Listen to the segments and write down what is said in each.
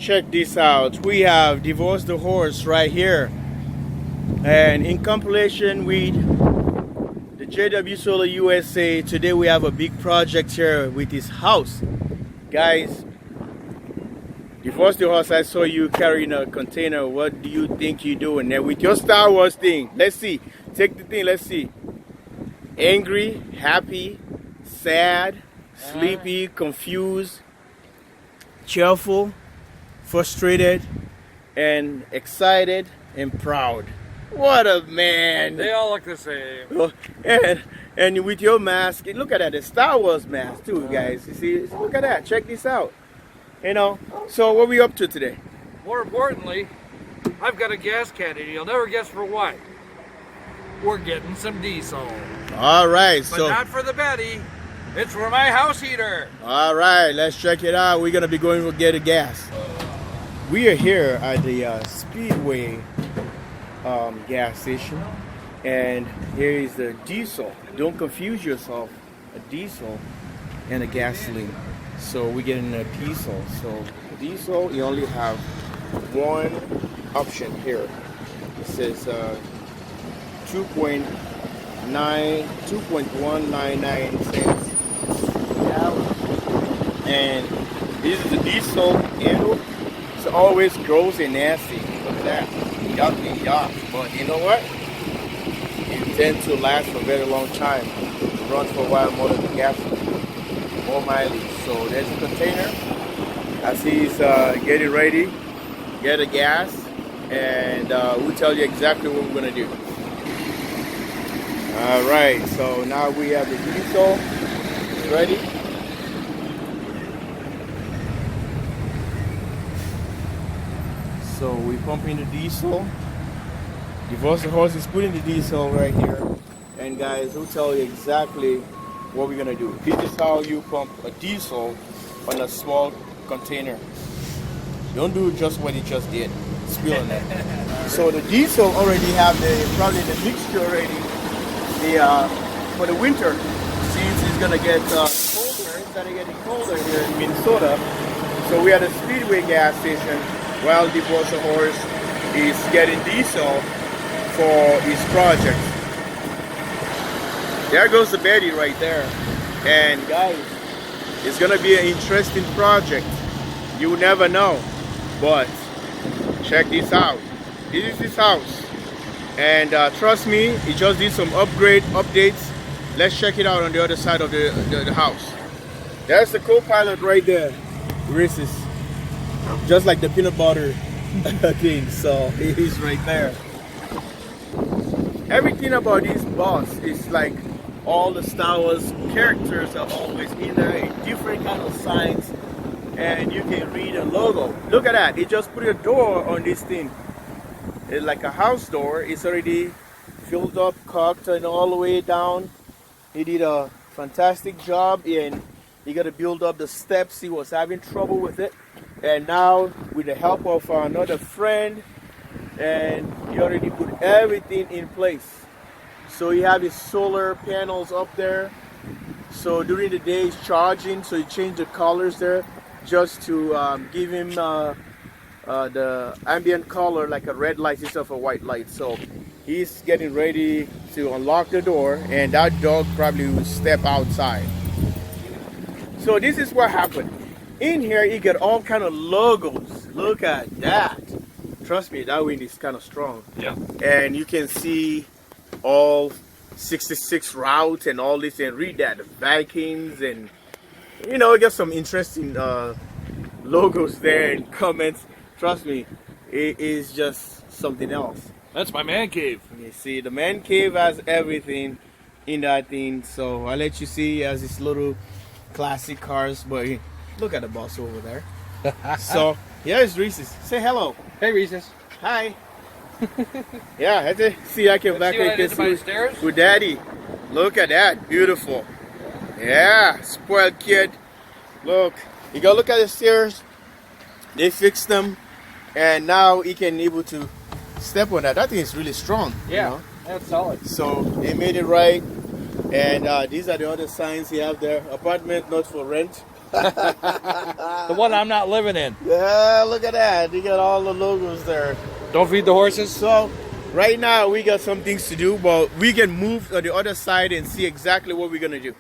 check this out. We have divorced the horse right here, and in compilation with the jwsolarusa, today we have a big project here with his house. Guys, divorce the horse. I saw you carrying a container. What do you think you're doing there with your Star Wars thing? Let's see. Take the thing. Let's see. Angry, happy, sad, sleepy, confused, cheerful, frustrated, and excited and proud. What a man! They all look the same. And with your mask, look at that, the Star Wars mask too, guys. You see, look at that. Check this out. You know, so what are we up to today? More importantly, I've got a gas can and you'll never guess for what. We're getting some diesel. All right, But so not for the Betty. It's for my house heater. all right, let's check it out. We're gonna be going to get a gas. We are here at the Speedway gas station, and here is the diesel. Don't confuse yourself, a diesel and a gasoline. So we're getting a diesel. So diesel, you only have one option here. It says 2.199 cents a gallon, and this is the diesel handle. It's always gross and nasty. Look at that, yucky, yuck. But you know what? It tends to last for a very long time. It runs for a while more than the gasoline, more mileage. So there's a container. As he's getting ready, get a gas, and we'll tell you exactly what we're gonna do. All right, so now we have the diesel ready. So we pump in the diesel. Divorce the horse is putting the diesel right here. And guys, we'll tell you exactly what we're gonna do. This is how you pump a diesel on a small container. Don't do just what he just did, spilling it. So the diesel already have probably the mixture already. For the winter, since it's gonna get colder, it's gonna getting colder here in Minnesota. So we are at a Speedway gas station while Divorce the Horse is getting diesel for his project. There goes the Betty right there. And guys, it's gonna be an interesting project. You never know. But check this out. This is his house. And trust me, he just did some updates. Let's check it out on the other side of the house. There's the co-pilot right there, Reese's. Just like the peanut butter thing, so he's right there. Everything about this bus is like all the Star Wars characters are always in there in different kind of signs, and you can read a logo. Look at that, he just put a door on this thing. It's like a house door. It's already filled up, caulked, and all the way down. He did a fantastic job, and he got to build up the steps. He was having trouble with it, and now with the help of another friend, and he already put everything in place. So he have his solar panels up there. So during the day he's charging. So he changed the colors there just to give him the ambient color, like a red light instead of a white light. So he's getting ready to unlock the door, and that dog probably will step outside. So this is what happened. In here you get all kind of logos. Look at that. Trust me, that wind is kind of strong. Yeah. And you can see all 66 routes and all this, and read that, the Vikings, and you know, get some interesting logos there and comments. Trust me, it is just something else. That's my man cave. You see, the man cave has everything in that thing. So I'll let you see, he has this little classic cars, but look at the boss over there. So here's Reese's. Say hello. Hey, Reese's. Hi. Yeah, that's it. See, I can back like this with Daddy. Look at that, beautiful. Yeah, spoiled kid. Look, you go look at the stairs. They fixed them, and now he can able to step on that. That thing is really strong. Yeah, you know? that's solid. So they made it right, and these are the other signs you have there. Apartment not for rent. The one I'm not living in. Yeah, look at that. You got all the logos there. Don't feed the horses. So right now we got some things to do, but we can move to the other side and see exactly what we're gonna do.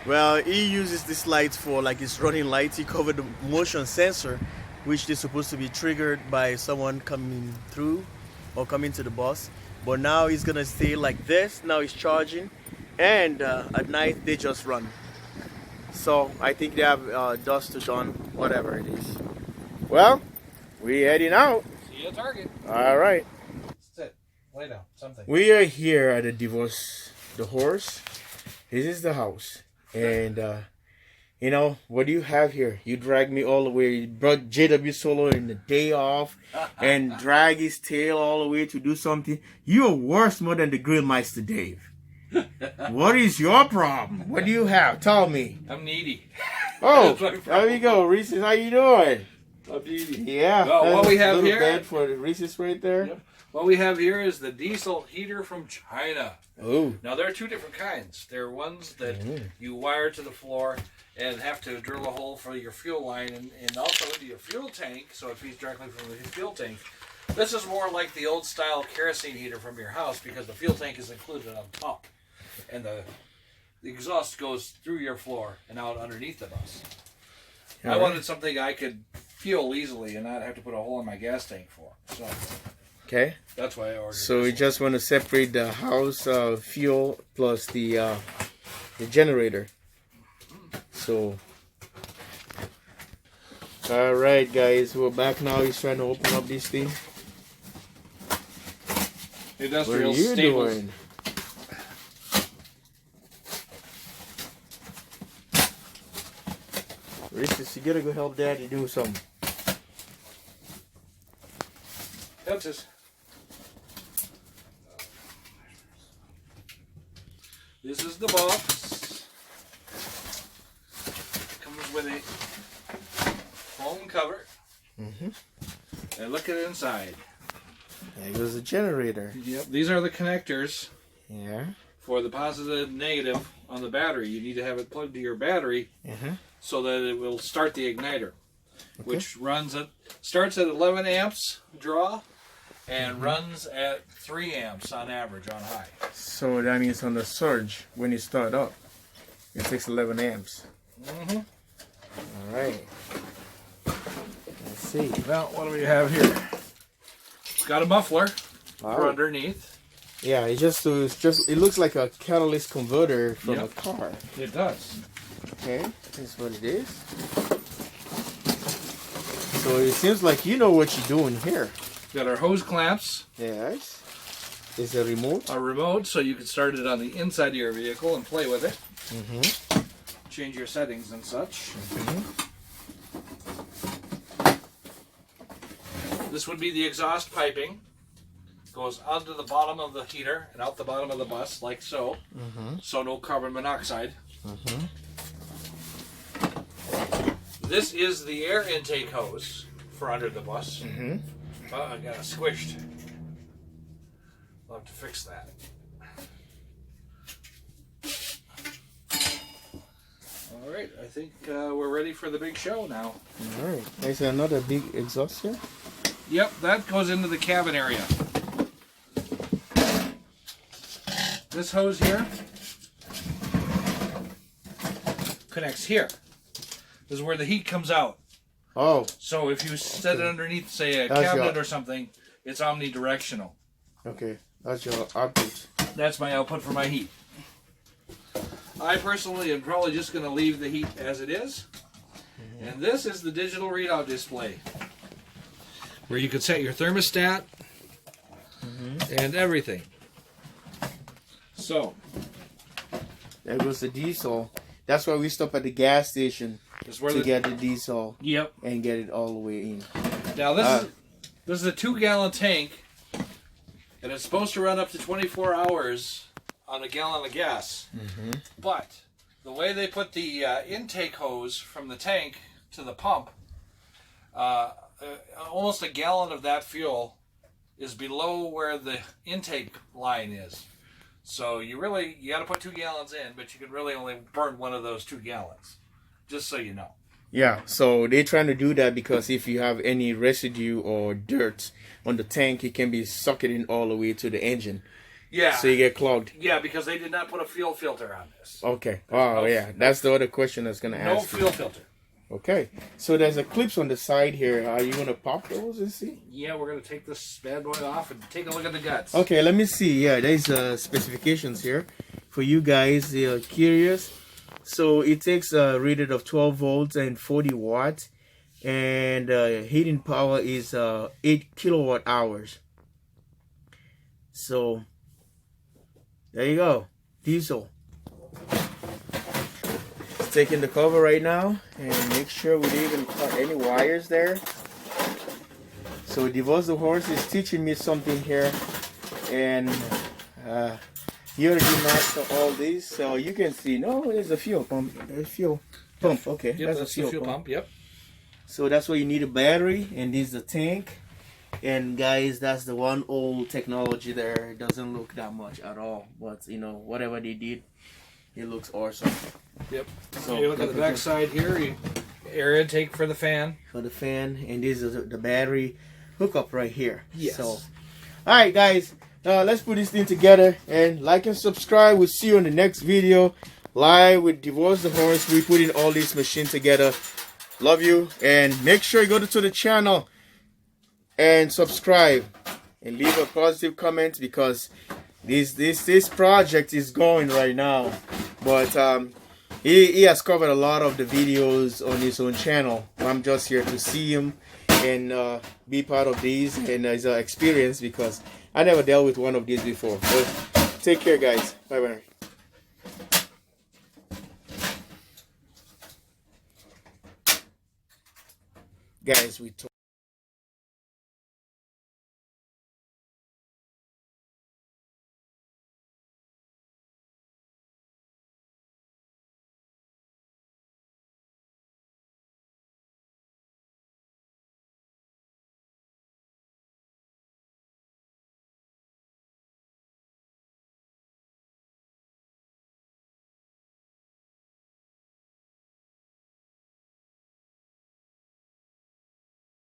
Well, he uses these lights for like his running lights. He covered the motion sensor, which is supposed to be triggered by someone coming through or coming to the bus. But now he's gonna stay like this. Now he's charging, and at night they just run. So I think they have dust to dawn, whatever it is. Well, we're heading out. See you at Target. All right. Sit. Lay down. Something. We are here at the horse. This is the house. And, you know, what do you have here? You dragged me all the way. You brought jwsolarusa in the day off and drag his tail all the way to do something. You're worse more than the Grillmeister Dave. What is your problem? What do you have? Tell me. I'm needy. Oh, there you go. Reese's, how you doing? I'm needy. Yeah. Well, what we have here. Bed for the Reese's right there. Yep. What we have here is the diesel heater from China. Oh. Now, there are two different kinds. There are ones that you wire to the floor and have to drill a hole for your fuel line and also into your fuel tank, so it feeds directly from the fuel tank. This is more like the old style kerosene heater from your house because the fuel tank is included on top. And the exhaust goes through your floor and out underneath the bus. I wanted something I could fuel easily and not have to put a hole in my gas tank for. So okay. that's why I ordered So we this just want to separate the house fuel plus the generator. So, all right, guys, we're back now. He's trying to open up this thing. What are Industrial you staples. doing? Reese's, you gotta go help Daddy do something. That's This is the box. Comes with a foam cover. And look at it inside. There goes the generator. Yep. These are the connectors Yeah. for the positive and negative on the battery. You need to have it plugged to your battery so that it will start the igniter, which starts at 11 amps draw and runs at 3 amps on average on high. So that means on the surge, when you start up, it takes 11 amps. All right. Let's see. Now, what do we have here? It's got a muffler for Wow. underneath. Yeah, it looks like a catalyst converter from a car. It does. Okay, that's what it is. So it seems like you know what you're doing here. Got our hose clamps. Yes. Is a remote? A remote, so you can start it on the inside of your vehicle and play with it. Change your settings and such. This would be the exhaust piping. Goes onto the bottom of the heater and out the bottom of the bus, like so. So no carbon monoxide. This is the air intake hose for under the bus. Oh, I got it squished. I'll have to fix that. All right, I think we're ready for the big show now. All right. There's another big exhaust here. Yep, that goes into the cabin area. This hose here connects here. This is where the heat comes out. Oh. So if you set it underneath, say, a That's cabinet your- or something, it's omnidirectional. Okay. That's your output. That's my output for my heat. I personally am probably just going to leave the heat as it is. And this is the digital readout display, where you could set your thermostat and everything. So, There goes the diesel. That's why we stop at the gas station to get the diesel. Yep. And get it all the way in. Now this is a 2-gallon tank, and it's supposed to run up to 24 hours on a gallon of gas. But the way they put the intake hose from the tank to the pump, almost a gallon of that fuel is below where the intake line is. So you got to put 2 gallons in, but you can really only burn one of those 2 gallons. just so you know. Yeah, so they're trying to do that because if you have any residue or dirt on the tank, it can be sucked in all the way to the engine. Yeah. So you get clogged. Yeah, because they did not put a fuel filter on this. Okay. Oh, yeah. That's the other question I was going to No ask. fuel filter. Okay. So there's a clips on the side here. Are you going to pop those and see? Yeah, we're going to take this bad boy off and take a look at the guts. Okay, let me see. Yeah, there's specifications here for you guys. You're curious. So it takes a rated of 12 volts and 40 watts. And heating power is 8 kilowatt hours. So there you go, diesel. It's taking the cover right now and make sure we didn't even cut any wires there. So Divorce the Horse is teaching me something here, and he already mastered all these, so you can see. No, there's a fuel pump. There's fuel pump. Okay, yep, that's a fuel pump. Yep. So that's why you need a battery, and this is the tank. And guys, that's the one old technology there. It doesn't look that much at all, but you know, whatever they did, it looks awesome. Yep. So you look at the back side here, air intake for the fan. For the fan, and this is the battery hookup right here. Yes. So, all right, guys, let's put this thing together and like and subscribe. We'll see you in the next video. Live with Divorce the Horse. We putting all these machines together. Love you, and make sure you go to the channel and subscribe and leave a positive comment, because this project is going right now, but he has covered a lot of the videos on his own channel. I'm just here to see him and be part of these and his experience, because I never dealt with one of these before. But take care, guys. Bye bye. Guys, we talk.